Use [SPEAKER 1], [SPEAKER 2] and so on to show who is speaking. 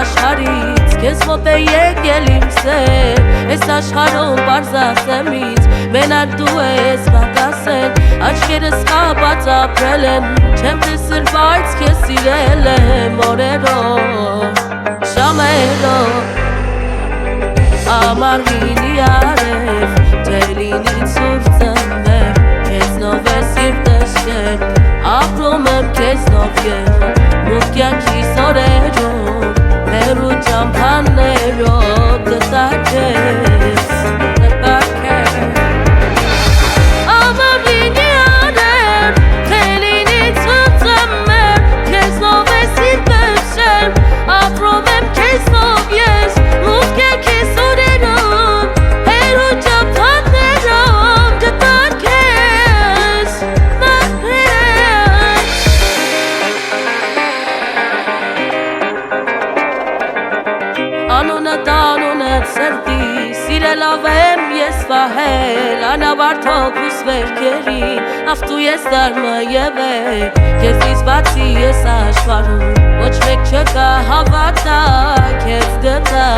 [SPEAKER 1] աշխարից Քեզ մոտ է եկել իմ սեր Ես աշխարհում պարզասեմ ինձ Մենակ դու ես բակասել Աչքերս խաբած ապրել են Չեմ տեսել բայց քեզ սիրել եմ օրերով Ժամերով Ամառ լինի արև Թե լինի ցուրտ ձմեռ Քեզնով է սիրտս շեր Ապրում եմ քեզնով և Մութ կյանքիս օրերում Հեռու ճամփաներով գտար քեզ Ամառ լինի արև Թե լինի ցուրտ ձմեռ Քեզնով է սիրտս շեր Ապրում եմ քեզնով ես Մութ կյանքիս օրերում Հեռու ճամփաներով գտար քեզ Անունդ անունդ սրտի Սիրելով եմ ես վահել Անավարդ հոգուս վերքերին Ավտու ես դարմը և է Քեզից բացի ես աշխարհում Ոչ մեկ չկա հավատա Քեզ գտա